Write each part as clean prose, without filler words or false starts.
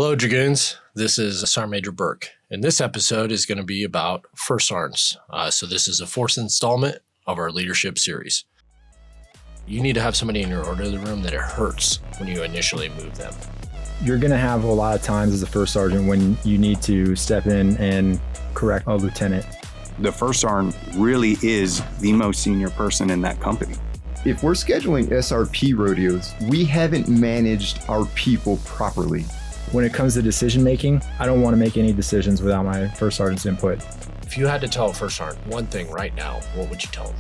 Hello, Dragoons. This is Sergeant Major Burke, and this episode is going to be about First Sergeants. So this is the fourth installment of our leadership series. You need to have somebody in your orderly room that it hurts when you initially move them. You're going to have a lot of times as a first sergeant when you need to step in and correct a lieutenant. The first sergeant really is the most senior person in that company. If we're scheduling SRP rodeos, we haven't managed our people properly. When it comes to decision making, I don't want to make any decisions without my first sergeant's input. If you had to tell a first sergeant one thing right now, what would you tell them?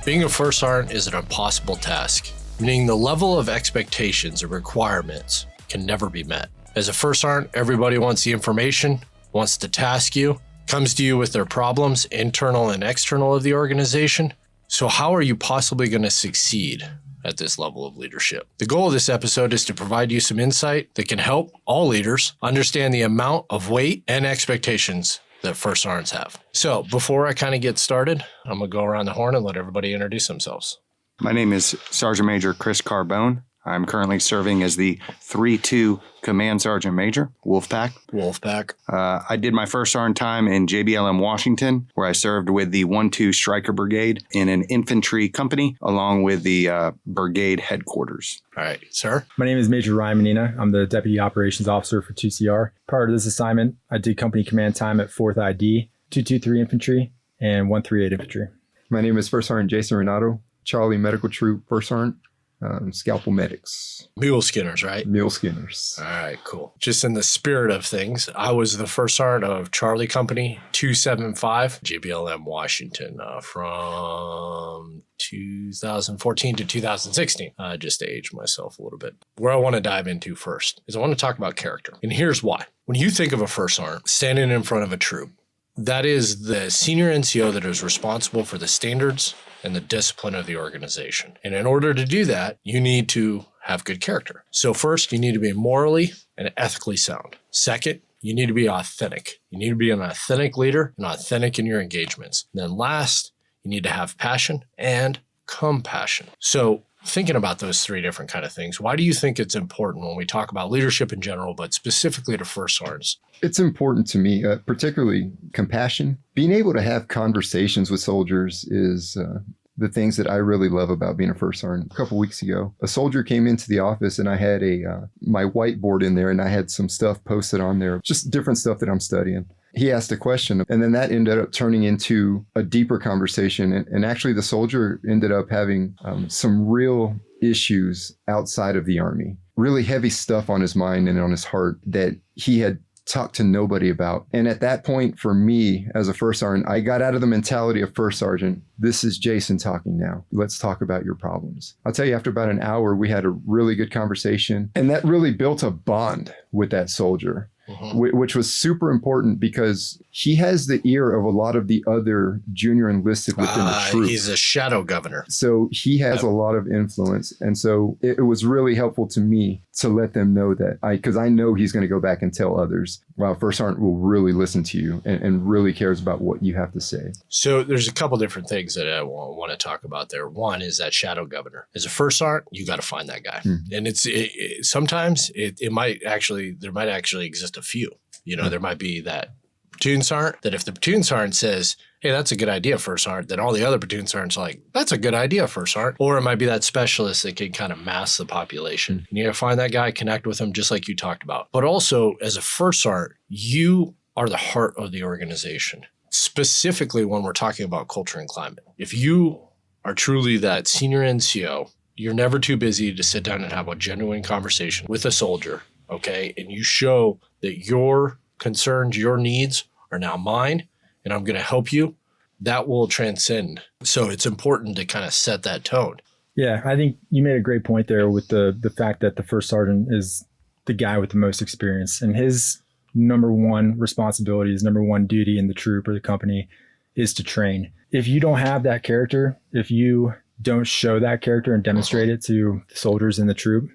Being a first sergeant is an impossible task, meaning the level of expectations or requirements can never be met. As a first sergeant, everybody wants the information, wants to task you, comes to you with their problems, internal and external of the organization. So how are you possibly going to succeed at this level of leadership? The goal of this episode is to provide you some insight that can help all leaders understand the amount of weight and expectations that first sergeants have. So before I kind of get started, I'm going to go around the horn and let everybody introduce themselves. My name is Sergeant Major Chris Carbone. I'm currently serving as the 3-2 Command Sergeant Major, Wolfpack. I did my first sergeant time in JBLM, Washington, where I served with the 1-2 Stryker Brigade in an infantry company, along with the brigade headquarters. All right, sir. My name is Major Ryan Mannina. I'm the Deputy Operations Officer for 2CR. Prior to this assignment, I did company command time at 4th ID, 223 Infantry, and 138 Infantry. My name is First Sergeant Jason Reynado, Charlie Medical Troop First Sergeant. Scalpel medics. Mule skinners, right? Mule skinners. All right, cool. Just in the spirit of things, I was the first sergeant of Charlie Company 275, JBLM, Washington, from 2014 to 2016, just to age myself a little bit. Where I want to dive into first is I want to talk about character. And here's why. When you think of a first sergeant standing in front of a troop, that is the senior NCO that is responsible for the standards and the discipline of the organization. And in order to do that, you need to have good character. So first, you need to be morally and ethically sound. Second, you need to be authentic. You need to be an authentic leader and authentic in your engagements. And then last, you need to have passion and compassion. So thinking about those three different kind of things, why do you think it's important when we talk about leadership in general, but specifically to first sergeants? It's important to me, particularly compassion. Being able to have conversations with soldiers is the things that I really love about being a first sergeant. A couple weeks ago, a soldier came into the office and I had my whiteboard in there and I had some stuff posted on there, just different stuff that I'm studying. He asked a question and then that ended up turning into a deeper conversation. And actually the soldier ended up having some real issues outside of the Army, really heavy stuff on his mind and on his heart that he had talked to nobody about. And at that point, for me as a first sergeant, I got out of the mentality of first sergeant. This is Jason talking now. Let's talk about your problems. I'll tell you, after about an hour, we had a really good conversation. And that really built a bond with that soldier. Which was super important because he has the ear of a lot of the other junior enlisted within the troop. He's a shadow governor. So he has a lot of influence. And so it was really helpful to me to let them know that because I know he's going to go back and tell others, wow, First Sergeant will really listen to you and really cares about what you have to say. So there's a couple different things that I want to talk about there. One is that shadow governor. As a first sergeant, you got to find that guy. And sometimes there might actually exist a few. There might be that platoon sergeant that if the platoon sergeant says, hey, that's a good idea, first sergeant, then all the other platoon sergeants are like, that's a good idea, first sergeant. Or it might be that specialist that can kind of mask the population. You need to find that guy, connect with him, just like you talked about. But also, as a first sergeant, you are the heart of the organization, specifically when we're talking about culture and climate. If you are truly that senior NCO, you're never too busy to sit down and have a genuine conversation with a soldier, okay? And you show that your concerns, your needs are now mine, and I'm going to help you. That will transcend. So it's important to kind of set that tone. Yeah, I think you made a great point there with the fact that the first sergeant is the guy with the most experience, and his number one responsibility, his number one duty in the troop or the company is to train. If you don't have that character, if you don't show that character and demonstrate it to the soldiers in the troop,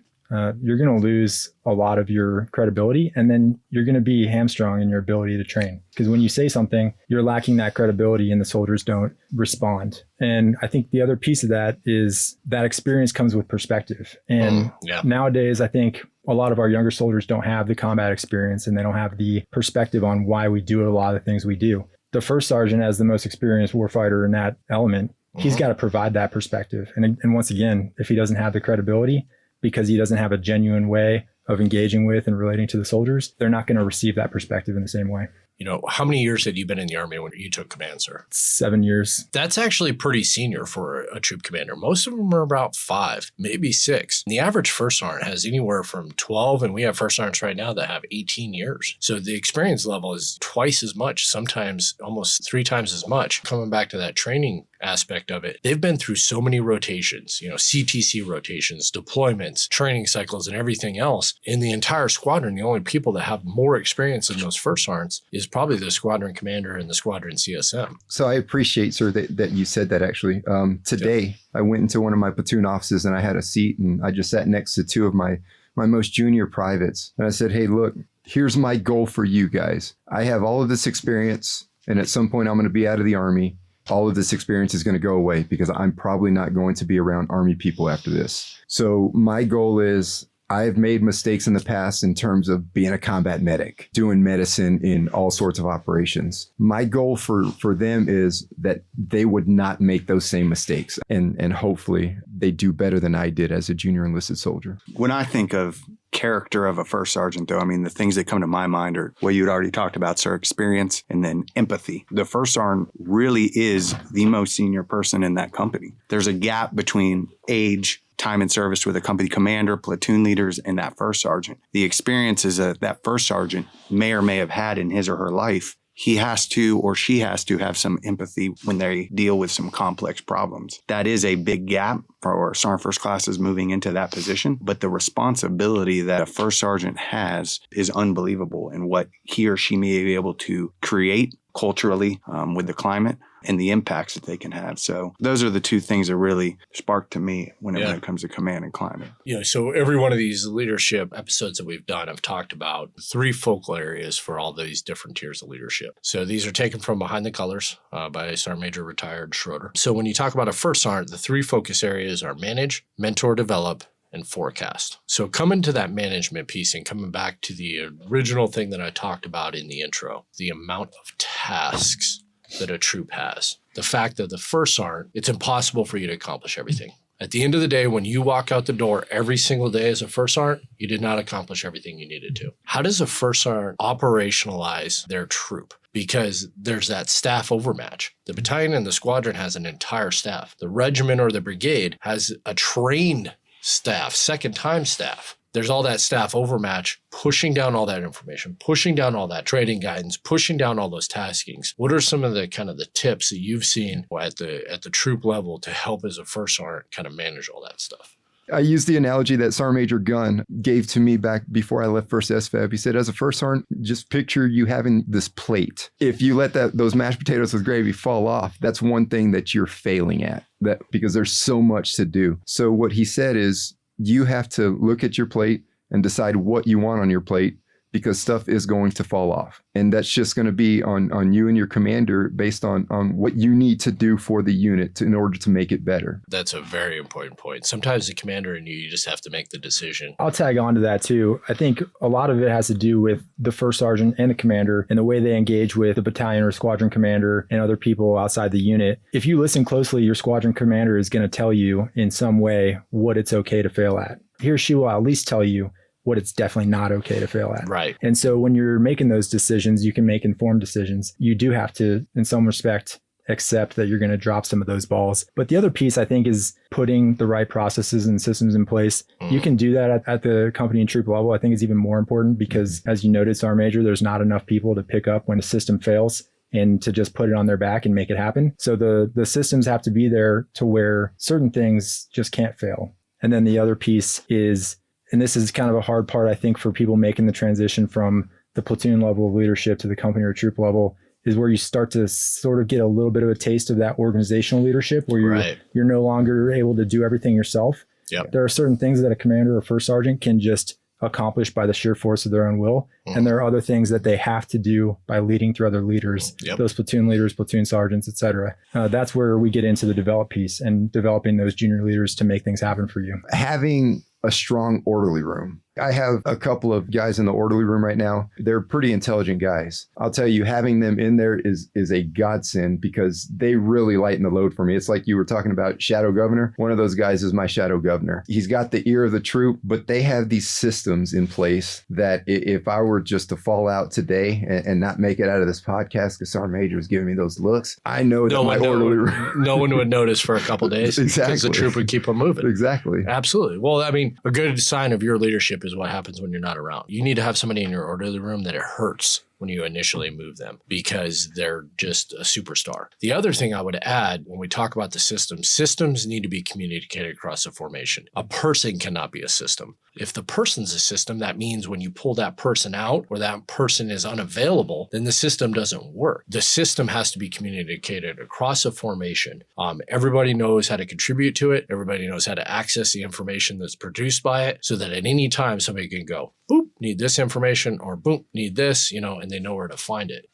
you're going to lose a lot of your credibility, and then you're going to be hamstrung in your ability to train. Because when you say something, you're lacking that credibility and the soldiers don't respond. And I think the other piece of that is that experience comes with perspective. And nowadays, I think A lot of our younger soldiers don't have the combat experience and they don't have the perspective on why we do a lot of the things we do. The first sergeant, as the most experienced warfighter in that element, he's got to provide that perspective. And once again, if he doesn't have the credibility because he doesn't have a genuine way of engaging with and relating to the soldiers, they're not going to receive that perspective in the same way. You know, how many years had you been in the Army when you took command, sir? 7 years. That's actually pretty senior for a troop commander. Most of them are about 5, maybe 6. The average first sergeant has anywhere from 12, and we have first sergeants right now that have 18 years. So the experience level is twice as much, sometimes almost 3 times as much. Coming back to that training aspect of it, they've been through so many rotations, you know, CTC rotations, deployments, training cycles, and everything else. In the entire squadron, the only people that have more experience than those first sergeants is probably the squadron commander and the squadron CSM. So I appreciate, sir, that you said that actually. Today, I went into one of my platoon offices and I had a seat and I just sat next to 2 of my most junior privates. And I said, hey, look, here's my goal for you guys. I have all of this experience and at some point I'm going to be out of the Army. All of this experience is going to go away because I'm probably not going to be around Army people after this. So my goal is I've made mistakes in the past in terms of being a combat medic, doing medicine in all sorts of operations. My goal for them is that they would not make those same mistakes. And hopefully they do better than I did as a junior enlisted soldier. When I think of character of a first sergeant, though, I mean, the things that come to my mind are what you'd already talked about, sir, experience and then empathy. The first sergeant really is the most senior person in that company. There's a gap between age, time in service with a company commander, platoon leaders, and that first sergeant. The experiences that first sergeant may or may have had in his or her life, he has to or she has to have some empathy when they deal with some complex problems. That is a big gap for sergeant first classes moving into that position, but the responsibility that a first sergeant has is unbelievable in what he or she may be able to create culturally with the climate and the impacts that they can have. So those are the 2 things that really spark to me when it comes to command and climate. You know, so every one of these leadership episodes that we've done, I've talked about 3 focal areas for all these different tiers of leadership. So these are taken from Behind the Colors by Sergeant Major retired Schroeder. So when you talk about a first sergeant, the 3 focus areas are manage, mentor, develop, and forecast. So coming to that management piece and coming back to the original thing that I talked about in the intro, the amount of tasks that a troop has. The fact that the first sergeant, it's impossible for you to accomplish everything. At the end of the day, when you walk out the door every single day as a first sergeant, you did not accomplish everything you needed to. How does a first sergeant operationalize their troop? Because there's that staff overmatch. The battalion and the squadron has an entire staff. The regiment or the brigade has a trained staff, second time staff. There's all that staff overmatch, pushing down all that information, pushing down all that training guidance, pushing down all those taskings. What are some of the kind of the tips that you've seen at the troop level to help as a first sergeant kind of manage all that stuff? I use the analogy that Sergeant Major Gunn gave to me back before I left first SFAB. He said, as a first sergeant, just picture you having this plate. If you let those mashed potatoes with gravy fall off, that's one thing that you're failing at, because there's so much to do. So what he said is, you have to look at your plate and decide what you want on your plate because stuff is going to fall off. And that's just going to be on you and your commander based on what you need to do for the unit in order to make it better. That's a very important point. Sometimes the commander and you just have to make the decision. I'll tag on to that too. I think a lot of it has to do with the first sergeant and the commander and the way they engage with the battalion or squadron commander and other people outside the unit. If you listen closely, your squadron commander is going to tell you in some way what it's okay to fail at. He or she will at least tell you what it's definitely not okay to fail at. Right. And so when you're making those decisions, you can make informed decisions. You do have to, in some respect, accept that you're going to drop some of those balls. But the other piece, I think, is putting the right processes and systems in place. You can do that at the company and troop level. I think it's even more important because, as you noted, Sergeant Major, there's not enough people to pick up when a system fails and to just put it on their back and make it happen. So the systems have to be there to where certain things just can't fail. And then the other piece is, and this is kind of a hard part, I think, for people making the transition from the platoon level of leadership to the company or troop level, is where you start to sort of get a little bit of a taste of that organizational leadership where you're no longer able to do everything yourself. Yep. There are certain things that a commander or first sergeant can just accomplish by the sheer force of their own will. And there are other things that they have to do by leading through other leaders, those platoon leaders, platoon sergeants, et cetera. That's where we get into the develop piece and developing those junior leaders to make things happen for you. Having a strong orderly room. I have a couple of guys in the orderly room right now. They're pretty intelligent guys. I'll tell you, having them in there is a godsend because they really lighten the load for me. It's like you were talking about shadow governor. One of those guys is my shadow governor. He's got the ear of the troop, but they have these systems in place that if I were just to fall out today and not make it out of this podcast because Sergeant Major was giving me those looks, I know that my orderly room... No one would notice for a couple days. Exactly. Because the troop would keep them moving. Exactly. Absolutely. Well, I mean, a good sign of your leadership is what happens when you're not around. You need to have somebody in your orderly room that it hurts when you initially move them because they're just a superstar. The other thing I would add when we talk about the systems need to be communicated across the formation. A person cannot be a system. If the person's a system, that means when you pull that person out or that person is unavailable, then the system doesn't work. The system has to be communicated across a formation. Everybody knows how to contribute to it. Everybody knows how to access the information that's produced by it so that at any time somebody can go, boop, need this information, or boop, need this, and they know where to find it.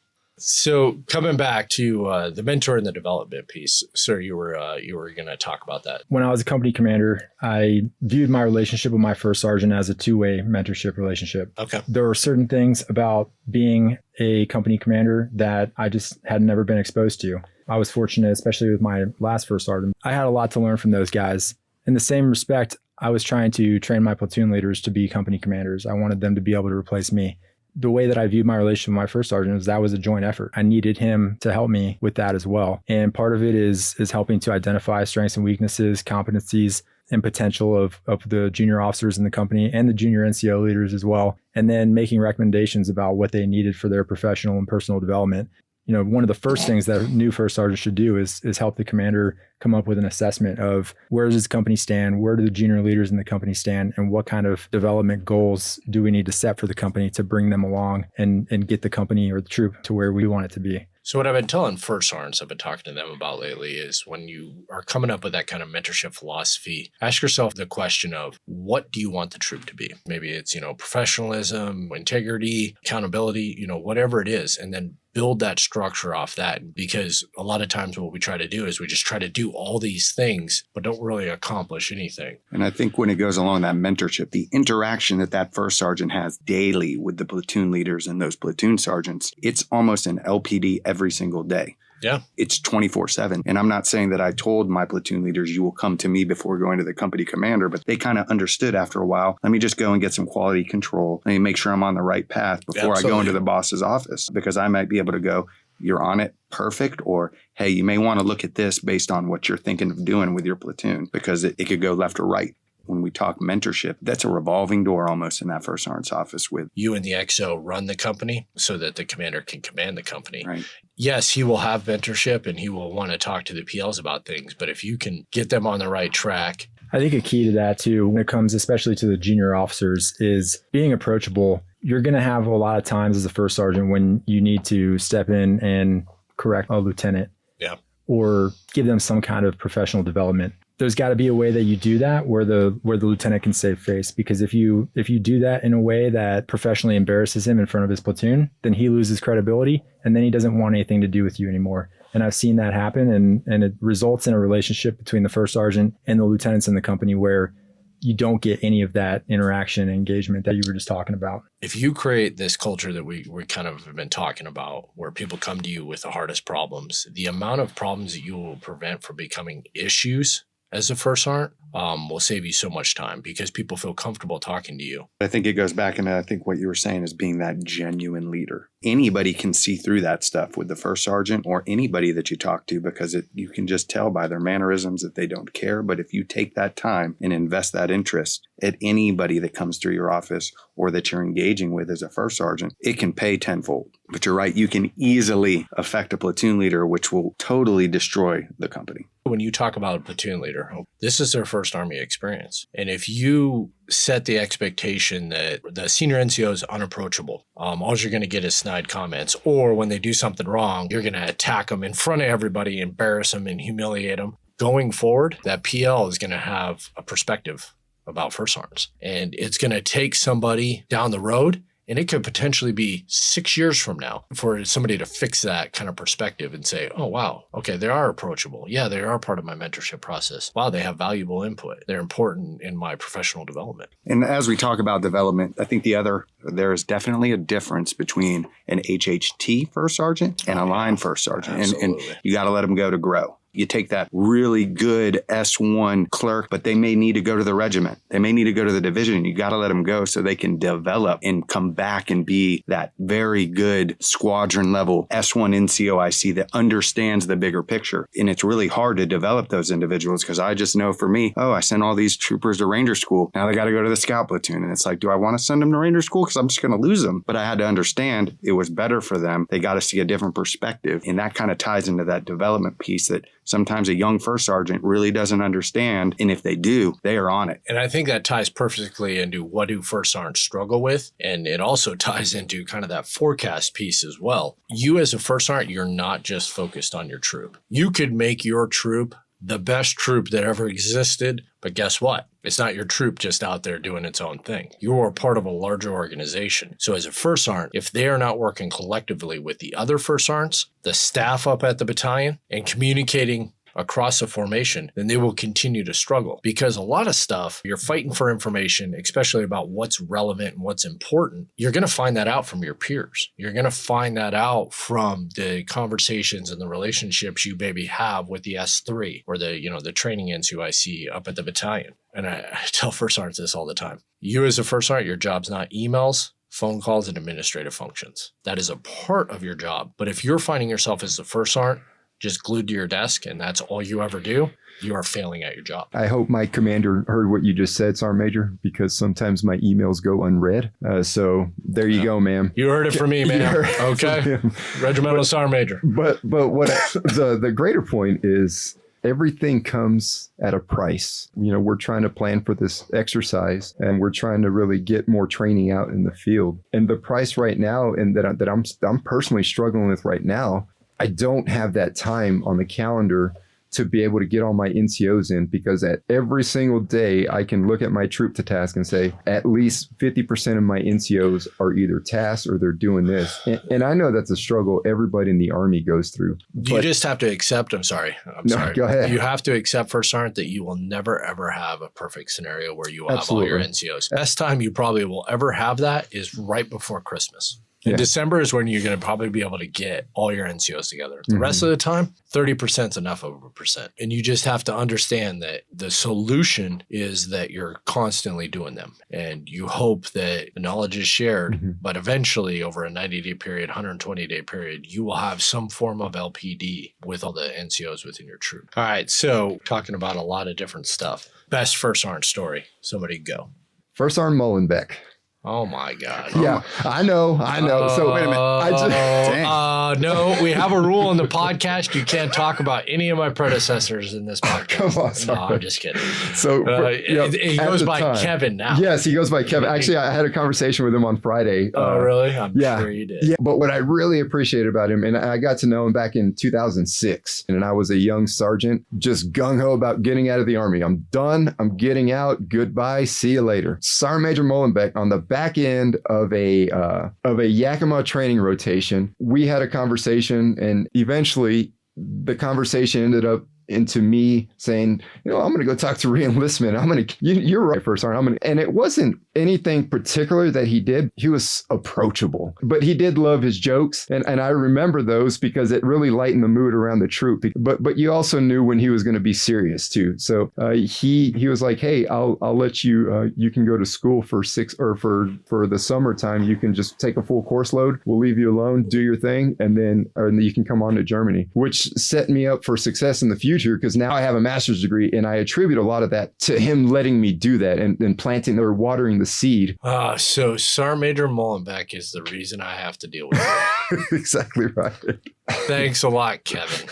So coming back to the mentor and the development piece, sir, you were going to talk about that. When I was a company commander, I viewed my relationship with my first sergeant as a two-way mentorship relationship. Okay. There were certain things about being a company commander that I just had never been exposed to. I was fortunate, especially with my last first sergeant. I had a lot to learn from those guys. In the same respect, I was trying to train my platoon leaders to be company commanders. I wanted them to be able to replace me. The way that I viewed my relationship with my first sergeant was that was a joint effort. I needed him to help me with that as well. And part of it is helping to identify strengths and weaknesses, competencies, and potential of the junior officers in the company and the junior NCO leaders as well. And then making recommendations about what they needed for their professional and personal development. One of the first things that a new first sergeant should do is help the commander come up with an assessment of where does his company stand, where do the junior leaders in the company stand, and what kind of development goals do we need to set for the company to bring them along and get the company or the troop to where we want it to be. So what I've been telling first sergeants I've been talking to them about lately is when you are coming up with that kind of mentorship philosophy, ask yourself the question of what do you want the troop to be? Maybe it's, professionalism, integrity, accountability, whatever it is, and then build that structure off that. Because a lot of times what we try to do is we just try to do all these things, but don't really accomplish anything. And I think when it goes along that mentorship, the interaction that first sergeant has daily with the platoon leaders and those platoon sergeants, it's almost an LPD every single day. Yeah. It's 24/7. And I'm not saying that I told my platoon leaders, you will come to me before going to the company commander, but they kind of understood after a while. Let me just go and get some quality control. Let me make sure I'm on the right path before I go into the boss's office, because I might be able to go, you're on it, perfect. Or, hey, you may want to look at this based on what you're thinking of doing with your platoon, because it could go left or right. When we talk mentorship, that's a revolving door almost in that first sergeant's office with you and the XO run the company so that the commander can command the company. Right. Yes, he will have mentorship and he will want to talk to the PLs about things, but if you can get them on the right track. I think a key to that too, when it comes especially to the junior officers, is being approachable. You're going to have a lot of times as a first sergeant when you need to step in and correct a lieutenant. Yeah. Or give them some kind of professional development. There's got to be a way that you do that where the lieutenant can save face, because if you do that in a way that professionally embarrasses him in front of his platoon, then he loses credibility and then he doesn't want anything to do with you anymore. And I've seen that happen, and it results in a relationship between the first sergeant and the lieutenants in the company where you don't get any of that interaction and engagement that you were just talking about. If you create this culture that we kind of have been talking about, where people come to you with the hardest problems, the amount of problems that you will prevent from becoming issues as a first sergeant will save you so much time, because people feel comfortable talking to you. I think it goes back into, I think what you were saying is being that genuine leader. Anybody can see through that stuff with the first sergeant or anybody that you talk to, because you can just tell by their mannerisms that they don't care. But if you take that time and invest that interest at anybody that comes through your office or that you're engaging with as a first sergeant, it can pay tenfold. But you're right, you can easily affect a platoon leader, which will totally destroy the company. When you talk about a platoon leader, this is their first Army experience. And if you set the expectation that the senior NCO is unapproachable, all you're going to get is snide comments. Or when they do something wrong, you're going to attack them in front of everybody, embarrass them, and humiliate them. Going forward, that PL is going to have a perspective about first sergeants. And it's going to take somebody down the road And it could potentially be 6 years from now for somebody to fix that kind of perspective and say, oh, wow, okay, they are approachable. Yeah, they are part of my mentorship process. Wow, they have valuable input. They're important in my professional development. And as we talk about development, I think there is definitely a difference between an HHT first sergeant and a line first sergeant. And you got to let them go to grow. You take that really good S1 clerk, but they may need to go to the regiment. They may need to go to the division. You got to let them go so they can develop and come back and be that very good squadron level S1 NCOIC that understands the bigger picture. And it's really hard to develop those individuals because I just know for me, I sent all these troopers to Ranger School. Now they got to go to the scout platoon. And it's like, do I want to send them to Ranger School? Because I'm just going to lose them. But I had to understand it was better for them. They got to see a different perspective. And that kind of ties into that development piece that sometimes a young first sergeant really doesn't understand. And if they do, they are on it. And I think that ties perfectly into what do first sergeants struggle with. And it also ties into kind of that forecast piece as well. You as a first sergeant, you're not just focused on your troop. You could make your troop the best troop that ever existed. But guess what? It's not your troop just out there doing its own thing. You are part of a larger organization. So as a first sergeant, if they are not working collectively with the other first sergeants, the staff up at the battalion, and communicating across the formation, then they will continue to struggle. Because a lot of stuff, you're fighting for information, especially about what's relevant and what's important. You're going to find that out from your peers. You're going to find that out from the conversations and the relationships you maybe have with the S3 or the training NCOIC up at the battalion. And I tell first sergeants this all the time. You as a first sergeant, your job's not emails, phone calls, and administrative functions. That is a part of your job. But if you're finding yourself as the first sergeant just glued to your desk and that's all you ever do, you are failing at your job. I hope my commander heard what you just said, Sergeant Major, because sometimes my emails go unread. So there you go, ma'am. You heard it from me, man. Okay. Regimental Sergeant Major. But what the greater point is, everything comes at a price. We're trying to plan for this exercise and we're trying to really get more training out in the field. And the price right now, and that I'm personally struggling with right now, I don't have that time on the calendar to be able to get all my NCOs in, because at every single day I can look at my troop to task and say at least 50% of my NCOs are either tasked or they're doing this. And I know that's a struggle everybody in the Army goes through. You just have to accept, I'm sorry. Go ahead. You have to accept, First Sergeant, that you will never, ever have a perfect scenario where you will have all your NCOs. Best time you probably will ever have that is right before Christmas. In December is when you're going to probably be able to get all your NCOs together. The rest of the time, 30% is enough of a percent. And you just have to understand that the solution is that you're constantly doing them. And you hope that the knowledge is shared, but eventually over a 90-day period, 120-day period, you will have some form of LPD with all the NCOs within your troop. All right, so talking about a lot of different stuff. Best First Sergeant story. Somebody go. First Sergeant Molenbeek. Oh my God. Yeah, I know. So wait a minute. No, we have a rule on the podcast. You can't talk about any of my predecessors in this podcast. Come on, sorry. No, I'm just kidding. So he goes by Kevin now. Yes, he goes by Kevin. Actually, I had a conversation with him on Friday. Oh, really? I'm sure you did. Yeah, but what I really appreciate about him, and I got to know him back in 2006, and I was a young sergeant, just gung-ho about getting out of the Army. I'm done. I'm getting out. Goodbye. See you later. Sergeant Major Molenbeek, on the back end of a Yakima training rotation, we had a conversation, and eventually the conversation ended up into me saying, I'm going to go talk to re-enlistment. You're right, First Sergeant. And it wasn't anything particular that he did. He was approachable, but he did love his jokes. And I remember those because it really lightened the mood around the troop. But you also knew when he was going to be serious too. So he was like, hey, I'll let you, you can go to school for for the summertime. You can just take a full course load. We'll leave you alone, do your thing. And then you can come on to Germany, which set me up for success in the future, because now I have a master's degree, and I attribute a lot of that to him letting me do that and planting or watering the seed. So Sergeant Major Molenbeek is the reason I have to deal with it. Exactly right. Thanks a lot, Kevin.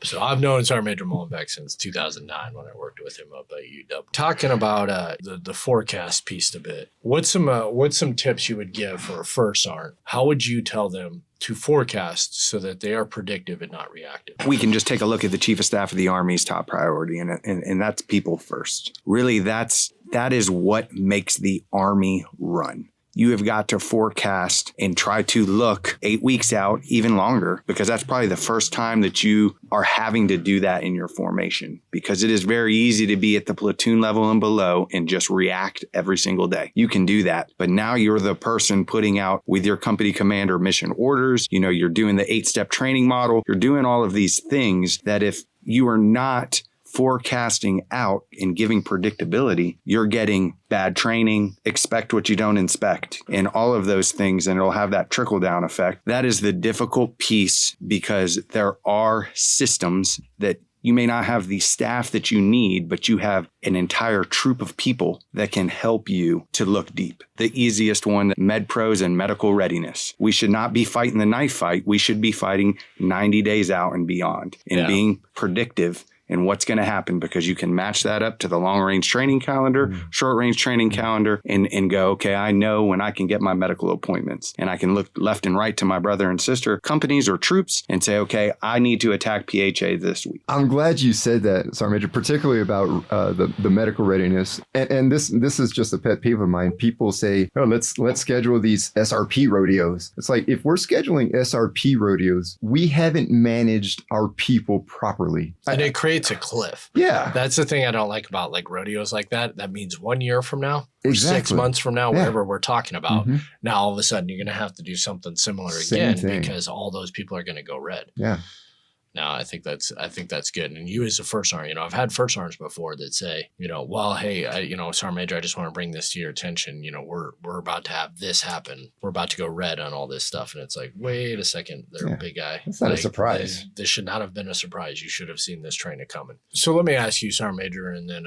So I've known Sergeant Major Molenbeek since 2009 when I worked with him up at UW. Talking about the forecast piece a bit, what's some tips you would give for a first sergeant? How would you tell them to forecast so that they are predictive and not reactive? We can just take a look at the Chief of Staff of the Army's top priority, and that's people first. Really, that is what makes the Army run. you have got to forecast and try to look 8 weeks out, even longer, because that's probably the first time that you are having to do that in your formation, because it is very easy to be at the platoon level and below and just react every single day. You can do that, but now you're the person putting out with your company commander mission orders. You know, you're doing the 8-step training model. You're doing all of these things that if you are not forecasting out and giving predictability, you're getting bad training, expect what you don't inspect, and all of those things, and it'll have that trickle down effect. That is the difficult piece, because there are systems that you may not have the staff that you need, but you have an entire troop of people that can help you to look deep. The easiest one, med pros and medical readiness. We should not be fighting the knife fight. We should be fighting 90 days out and beyond, and being predictive and what's going to happen, because you can match that up to the long range training calendar, short range training calendar, and go, okay, I know when I can get my medical appointments, and I can look left and right to my brother and sister companies or troops and say, okay, I need to attack PHA this week. I'm glad you said that, Sergeant Major, particularly about the medical readiness. And this is just a pet peeve of mine. People say, oh, let's schedule these SRP rodeos. It's like, if we're scheduling SRP rodeos, we haven't managed our people properly. And it creates a cliff. Yeah. That's the thing I don't like about like rodeos like that. That means 1 year from now, or Exactly. 6 months from now, whatever we're talking about. Now, all of a sudden, you're going to have to do something similar again, because all those people are going to go red. Yeah. No, I think that's good. And you as a first sergeant, you know, I've had first sergeants before that say, you know, well, hey, Sergeant Major, I just want to bring this to your attention. You know, we're about to have this happen. We're about to go red on all this stuff. And it's like, wait a second, they're a big guy. It's not a surprise. This should not have been a surprise. You should have seen this training coming. So let me ask you, Sergeant Major, and then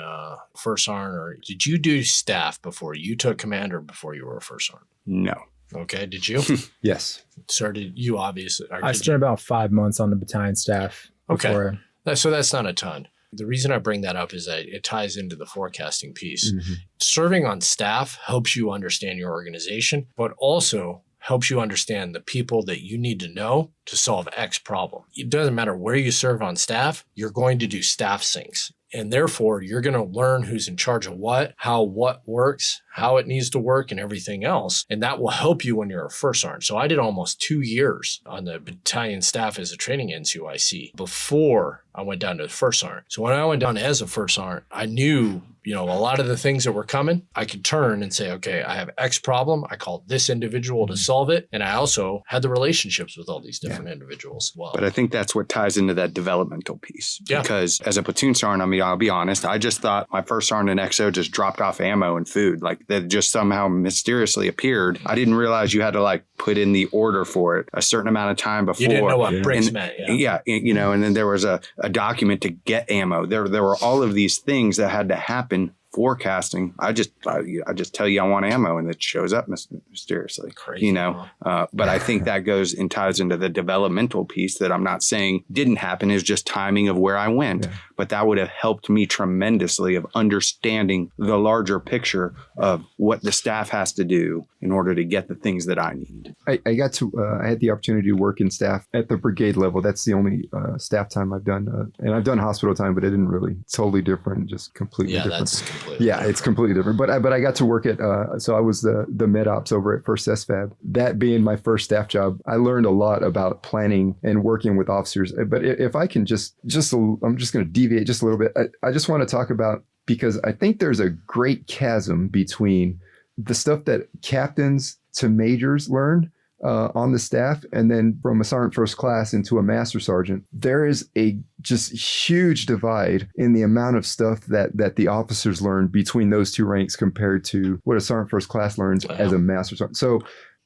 first sergeant, or did you do staff before you took command, or before you were a first sergeant? No. Okay. Did you? Yes. Sir, did you obviously? I spent about 5 months on the battalion staff. Okay. So that's not a ton. The reason I bring that up is that it ties into the forecasting piece. Serving on staff helps you understand your organization, but also helps you understand the people that you need to know to solve X problem. It doesn't matter where you serve on staff, you're going to do staff syncs. And therefore, you're going to learn who's in charge of what, how what works, how it needs to work, and everything else. And that will help you when you're a first sergeant. So I did almost 2 years on the battalion staff as a training NCOIC before I went down to the first sergeant. So when I went down as a first sergeant, I knew, you know, a lot of the things that were coming, I could turn and say, okay, I have X problem. I called this individual to solve it. And I also had the relationships with all these different individuals as well. But I think that's what ties into that developmental piece. Yeah. Because as a platoon sergeant, I mean, I'll be honest, I just thought my first sergeant in XO just dropped off ammo and food. Like, that just somehow mysteriously appeared. I didn't realize you had to like put in the order for it a certain amount of time before. You didn't know what bricks meant. Yeah. You know, and then there was a document to get ammo. There were all of these things that had to happen. Forecasting, I just tell you I want ammo, and it shows up mysteriously. Crazy, you know. But I think that goes and ties into the developmental piece that I'm not saying didn't happen, is just timing of where I went. Yeah. But that would have helped me tremendously of understanding the larger picture of what the staff has to do in order to get the things that I need. I had the opportunity to work in staff at the brigade level. That's the only staff time I've done, and I've done hospital time, but it didn't really. Totally different, just completely different. That's completely different. It's completely different. But I got to work at so I was the med ops over at First SFAB. That being my first staff job, I learned a lot about planning and working with officers. But if I can I'm just going to deviate just a little bit. I just want to talk about, because I think there's a great chasm between the stuff that captains to majors learn on the staff, and then from a sergeant first class into a master sergeant. There is a just huge divide in the amount of stuff that the officers learn between those two ranks compared to what a sergeant first class learns as a master sergeant. So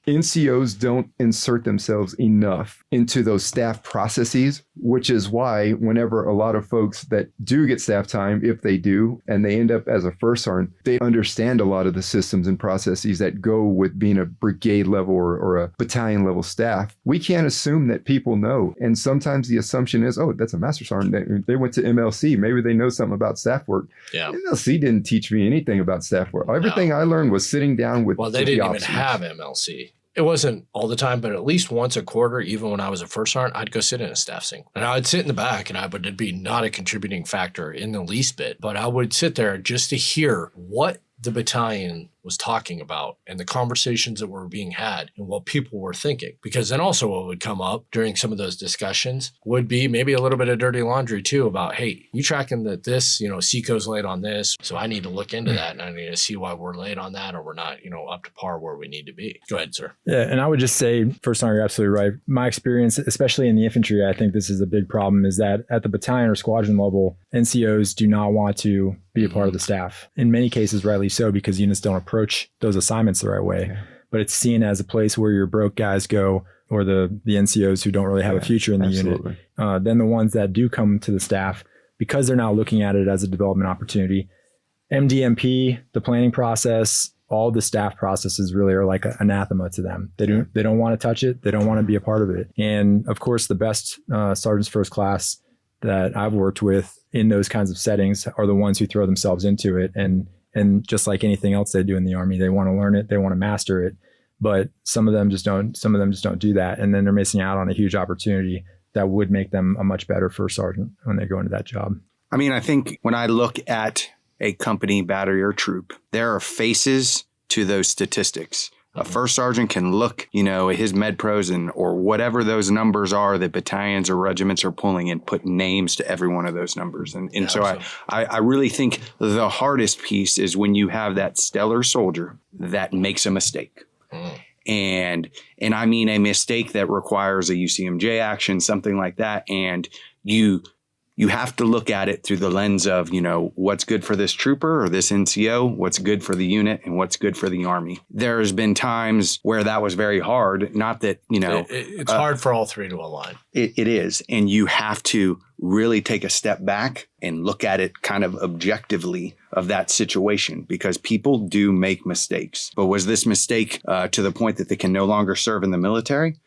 NCOs don't insert themselves enough into those staff processes, which is why whenever a lot of folks that do get staff time, if they do, and they end up as a first sergeant, they understand a lot of the systems and processes that go with being a brigade level or a battalion level staff. We can't assume that people know. And sometimes the assumption is, oh, that's a master sergeant. They went to MLC. Maybe they know something about staff work. Yeah. MLC didn't teach me anything about staff work. Everything I learned was sitting down with they didn't even have MLC. It wasn't all the time, but at least once a quarter, even when I was a first sergeant, I'd go sit in a staff sync. And I would sit in the back, and I would be not a contributing factor in the least bit, but I would sit there just to hear what the battalion was talking about and the conversations that were being had and what people were thinking. Because then also what would come up during some of those discussions would be maybe a little bit of dirty laundry too about, hey, you tracking that this, Seco's late on this, so I need to look into that and I need to see why we're late on that or we're not, up to par where we need to be. Go ahead, sir. Yeah, and I would just say, first time, you're absolutely right. My experience, especially in the infantry, I think this is a big problem, is that at the battalion or squadron level, NCOs do not want to be a part of the staff. In many cases, rightly so, because units don't approach those assignments the right way. Yeah. But it's seen as a place where your broke guys go, or the NCOs who don't really have a future in the unit. Then the ones that do come to the staff, because they're now looking at it as a development opportunity. MDMP, the planning process, all the staff processes really are like anathema to them. They don't want to touch it. They don't want to be a part of it. And of course, the best sergeants first class that I've worked with in those kinds of settings are the ones who throw themselves into it. And just like anything else they do in the Army, they want to learn it. They want to master it. But some of them just don't do that. And then they're missing out on a huge opportunity that would make them a much better first sergeant when they go into that job. I mean, I think when I look at a company, battery, or troop, there are faces to those statistics. A first sergeant can look, at his med pros or whatever those numbers are that battalions or regiments are pulling and put names to every one of those numbers. And so I really think the hardest piece is when you have that stellar soldier that makes a mistake. And I mean a mistake that requires a UCMJ action, something like that. And you have to look at it through the lens of, what's good for this trooper or this NCO, what's good for the unit, and what's good for the Army. There's been times where that was very hard. Not that, it's hard for all three to align. It is. And you have to really take a step back and look at it kind of objectively of that situation, because people do make mistakes. But was this mistake to the point that they can no longer serve in the military?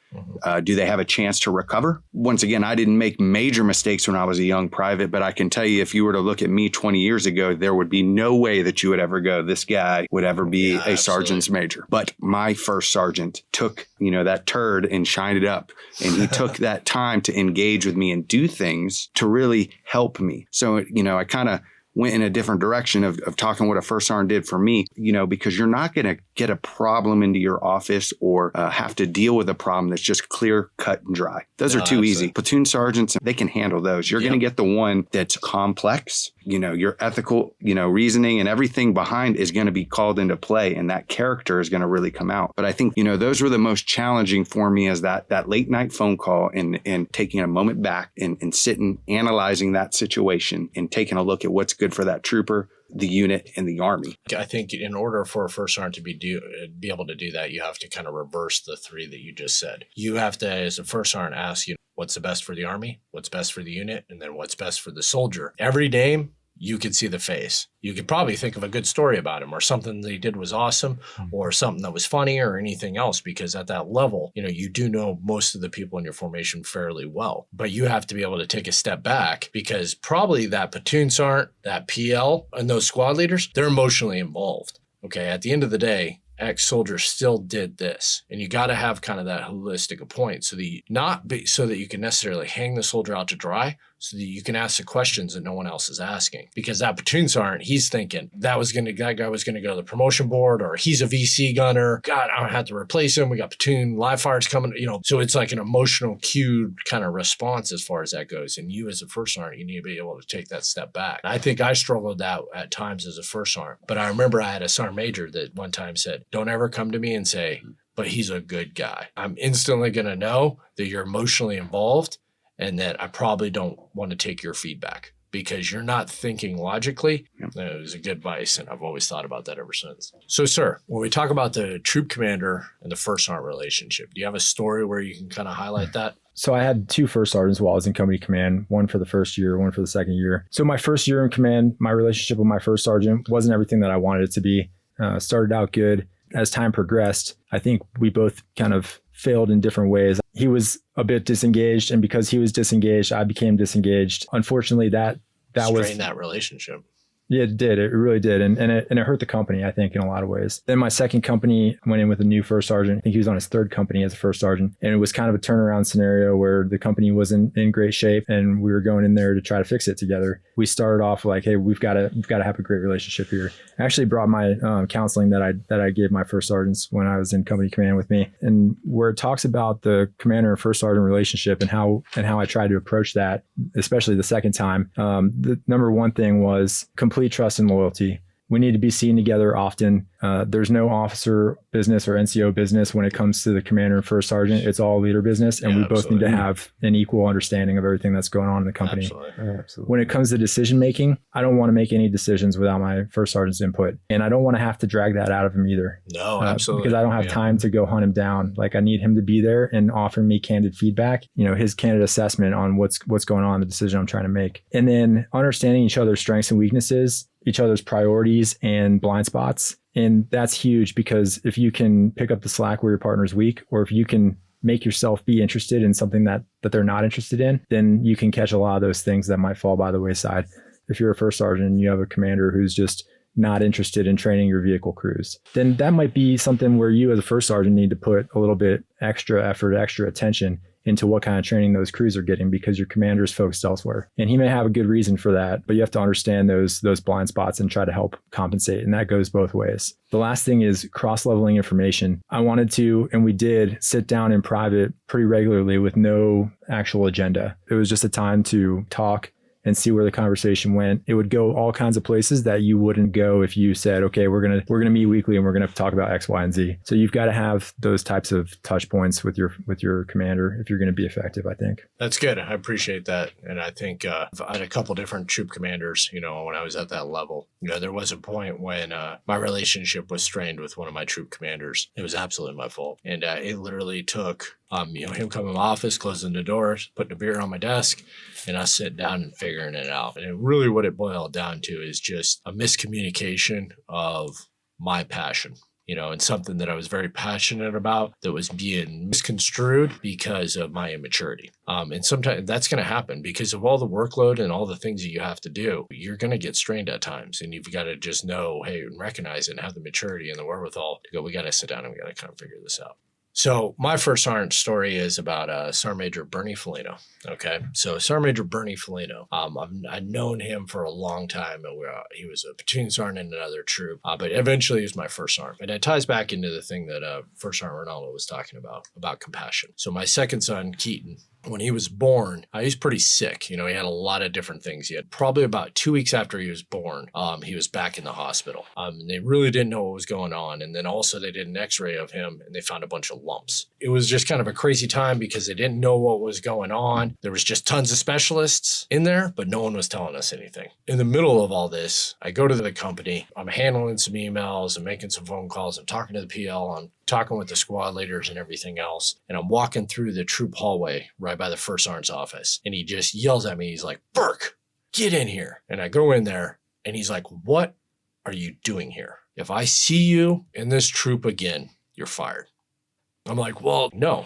Do they have a chance to recover? Once again, I didn't make major mistakes when I was a young private, but I can tell you, if you were to look at me 20 years ago, there would be no way that you would ever go, this guy would ever be a sergeant's major. But my first sergeant took, that turd and shined it up. And he took that time to engage with me and do things to really help me. So, I kind of went in a different direction of talking what a first sergeant did for me, because you're not going to get a problem into your office or have to deal with a problem that's just clear, cut, and dry. Those are too easy. Platoon sergeants, they can handle those. You're going to get the one that's complex. Your ethical, reasoning and everything behind is going to be called into play, and that character is going to really come out. But I think, those were the most challenging for me, as that late night phone call and taking a moment back and sitting, analyzing that situation and taking a look at what's good for that trooper, the unit, and the Army. I think in order for a first sergeant to be able to do that, you have to kind of reverse the three that you just said. You have to, as a first sergeant, ask, what's the best for the Army, what's best for the unit, and then what's best for the soldier. Every day, you could see the face. You could probably think of a good story about him, or something that he did was awesome, or something that was funny, or anything else, because at that level, you do know most of the people in your formation fairly well. But you have to be able to take a step back, because probably that platoon sergeant, that PL, and those squad leaders, they're emotionally involved. Okay, at the end of the day, ex-soldier still did this. And you got to have kind of that holistic point, so that you can necessarily hang the soldier out to dry, so that you can ask the questions that no one else is asking. Because that platoon sergeant, he's thinking that guy was going to go to the promotion board, or he's a VC gunner. God, I don't have to replace him. We got platoon live fires coming, So it's like an emotional cued kind of response as far as that goes. And you as a first sergeant, you need to be able to take that step back. I think I struggled that at times as a first sergeant. But I remember I had a sergeant major that one time said, don't ever come to me and say, but he's a good guy. I'm instantly going to know that you're emotionally involved, and that I probably don't want to take your feedback because you're not thinking logically. It was a good advice, and I've always thought about that ever since. So, sir, when we talk about the troop commander and the first sergeant relationship, do you have a story where you can kind of highlight that? So I had two first sergeants while I was in company command, one for the first year, one for the second year. So my first year in command, my relationship with my first sergeant wasn't everything that I wanted it to be. Started out good. As time progressed, I think we both kind of failed in different ways. He was a bit disengaged, and because he was disengaged, I became disengaged. Unfortunately, that was that relationship. Yeah, it did. It really did. And it hurt the company, I think, in a lot of ways. Then my second company went in with a new first sergeant. I think he was on his third company as a first sergeant. And it was kind of a turnaround scenario where the company wasn't in great shape and we were going in there to try to fix it together. We started off like, hey, we've got to have a great relationship here. I actually brought my counseling that I gave my first sergeants when I was in company command with me, and where it talks about the commander and first sergeant relationship and how I tried to approach that, especially the second time. The number one thing was complete trust and loyalty. We need to be seen together often. There's no officer business or NCO business when it comes to the commander and first sergeant. It's all leader business, and we both need to have an equal understanding of everything that's going on in the company. Absolutely. When it comes to decision making, I don't want to make any decisions without my first sergeant's input, and I don't want to have to drag that out of him either. No, absolutely, because I don't have time to go hunt him down. Like, I need him to be there and offer me candid feedback. His candid assessment on what's going on in the decision I'm trying to make, and then understanding each other's strengths and weaknesses, each other's priorities and blind spots. And that's huge, because if you can pick up the slack where your partner's weak, or if you can make yourself be interested in something that they're not interested in, then you can catch a lot of those things that might fall by the wayside. If you're a first sergeant and you have a commander who's just not interested in training your vehicle crews, then that might be something where you as a first sergeant need to put a little bit extra effort, extra attention into what kind of training those crews are getting, because your commander is focused elsewhere. And he may have a good reason for that, but you have to understand those blind spots and try to help compensate. And that goes both ways. The last thing is cross-leveling information. I wanted to, and we did, sit down in private pretty regularly with no actual agenda. It was just a time to talk and see where the conversation went. It would go all kinds of places that you wouldn't go if you said, okay, we're gonna meet weekly and we're gonna talk about X, Y, and Z. So you've got to have those types of touch points with your commander if you're going to be effective, I think. That's good. I appreciate that. And I think I had a couple different troop commanders, when I was at that level. There was a point when my relationship was strained with one of my troop commanders. It was absolutely my fault. And it literally took him coming to my office, closing the doors, putting a beer on my desk, and us sitting down and figuring it out. And really what it boiled down to is just a miscommunication of my passion, and something that I was very passionate about that was being misconstrued because of my immaturity. And sometimes that's going to happen because of all the workload and all the things that you have to do. You're going to get strained at times, and you've got to just know, hey, and recognize it and have the maturity and the wherewithal to go, we got to sit down and we got to kind of figure this out. So my first sergeant story is about Sergeant Major Bernie Felino. Okay, so Sergeant Major Bernie Felino, I've known him for a long time. And he was a platoon sergeant in another troop, but eventually he was my first sergeant. And it ties back into the thing that First Sergeant Reynado was talking about compassion. So my second son, Keaton, when he was born, he was pretty sick. He had a lot of different things. He had probably about 2 weeks after he was born, he was back in the hospital. And they really didn't know what was going on. And then also they did an x-ray of him and they found a bunch of lumps. It was just kind of a crazy time because they didn't know what was going on. There was just tons of specialists in there, but no one was telling us anything. In the middle of all this, I go to the company. I'm handling some emails. I'm making some phone calls. I'm talking to the PL. I'm talking with the squad leaders and everything else. And I'm walking through the troop hallway right by the first sergeant's office. And he just yells at me. He's like, Burke, get in here. And I go in there and he's like, what are you doing here? If I see you in this troop again, you're fired. I'm like, well, no.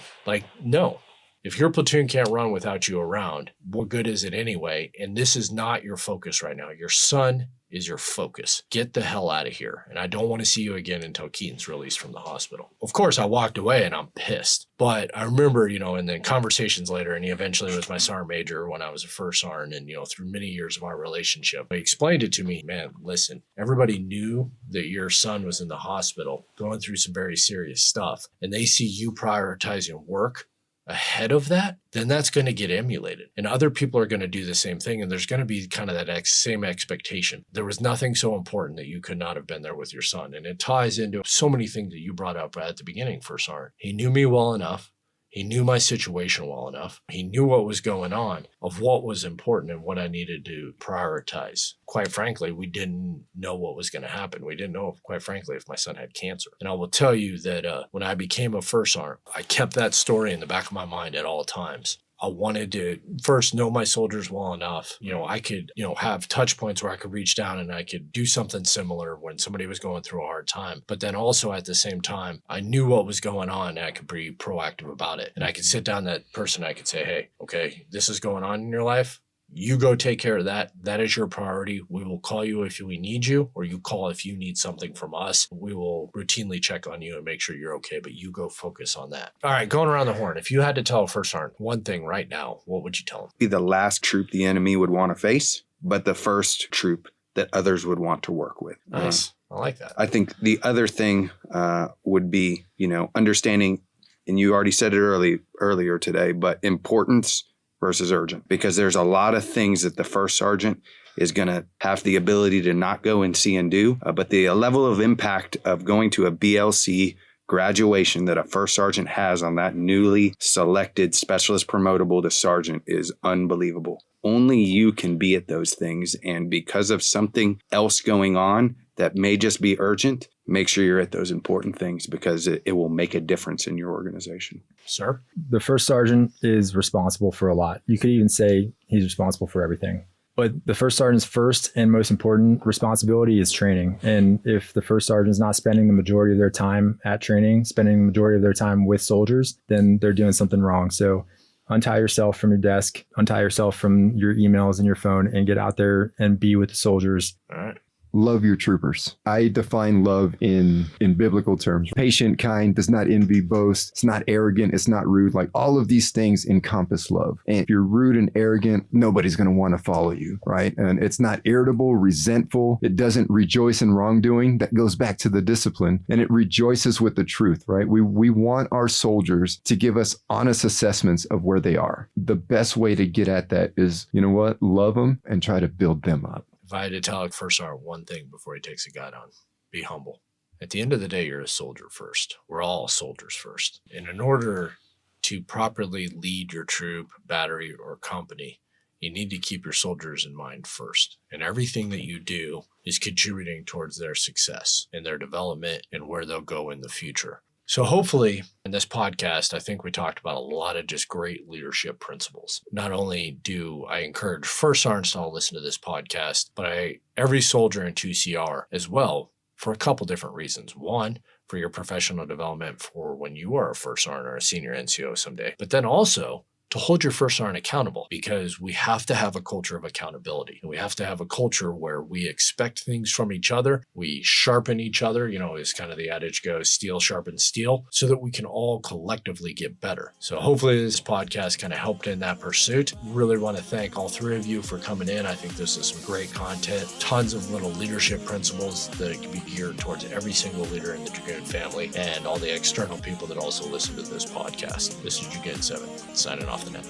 If your platoon can't run without you around, what good is it anyway? And this is not your focus right now. Your son is your focus. Get the hell out of here. And I don't want to see you again until Keaton's released from the hospital. Of course, I walked away and I'm pissed. But I remember, and then conversations later, and he eventually was my sergeant major when I was a first sergeant. And, through many years of our relationship, he explained it to me, man, listen, everybody knew that your son was in the hospital going through some very serious stuff. And they see you prioritizing work ahead of that, then that's going to get emulated. And other people are going to do the same thing. And there's going to be kind of that same expectation. There was nothing so important that you could not have been there with your son. And it ties into so many things that you brought up at the beginning, First Sergeant. He knew me well enough. He knew my situation well enough. He knew what was going on, of what was important and what I needed to prioritize. Quite frankly, we didn't know what was going to happen. We didn't know, quite frankly, if my son had cancer. And I will tell you that when I became a first sergeant, I kept that story in the back of my mind at all times. I wanted to first know my soldiers well enough. I could, have touch points where I could reach down and I could do something similar when somebody was going through a hard time. But then also at the same time, I knew what was going on and I could be proactive about it. And I could sit down that person. I could say, hey, okay, this is going on in your life. You go take care of that. That is your priority. We will call you if we need you, or you call if you need something from us. We will routinely check on you and make sure you're okay, but you go focus on that. All right, going around the horn. If you had to tell a first sergeant one thing right now, what would you tell them? Be the last troop the enemy would want to face, but the first troop that others would want to work with. Nice. I like that. I think the other thing would be, understanding, and you already said it earlier today, but importance versus urgent, because there's a lot of things that the first sergeant is going to have the ability to not go and see and do, but the level of impact of going to a BLC graduation that a first sergeant has on that newly selected specialist promotable to sergeant is unbelievable. Only you can be at those things, and because of something else going on that may just be urgent, make sure you're at those important things, because it will make a difference in your organization. Sir? The first sergeant is responsible for a lot. You could even say he's responsible for everything. But the first sergeant's first and most important responsibility is training. And if the first sergeant is not spending the majority of their time at training, spending the majority of their time with soldiers, then they're doing something wrong. So untie yourself from your desk, untie yourself from your emails and your phone, and get out there and be with the soldiers. All right. Love your troopers. I define love in biblical terms. Patient, kind, does not envy, boast. It's not arrogant. It's not rude. Like, all of these things encompass love. And if you're rude and arrogant, nobody's going to want to follow you, right? And it's not irritable, resentful. It doesn't rejoice in wrongdoing. That goes back to the discipline. And it rejoices with the truth, right? We want our soldiers to give us honest assessments of where they are. The best way to get at that is, love them and try to build them up. If I had to tell a first sergeant one thing before he takes a gun on, be humble. At the end of the day, you're a soldier first. We're all soldiers first. And in order to properly lead your troop, battery, or company, you need to keep your soldiers in mind first. And everything that you do is contributing towards their success and their development and where they'll go in the future. So hopefully in this podcast, I think we talked about a lot of just great leadership principles. Not only do I encourage first sergeants to all listen to this podcast, but every soldier in 2CR as well, for a couple different reasons. One, for your professional development for when you are a first sergeant or a senior NCO someday, but then also to hold your first sergeant accountable, because we have to have a culture of accountability. And we have to have a culture where we expect things from each other. We sharpen each other, as kind of the adage goes, steel sharpens steel, so that we can all collectively get better. So hopefully this podcast kind of helped in that pursuit. Really want to thank all three of you for coming in. I think this is some great content, tons of little leadership principles that can be geared towards every single leader in the Dragoon family and all the external people that also listen to this podcast. This is Dragoon 7, signing off the net.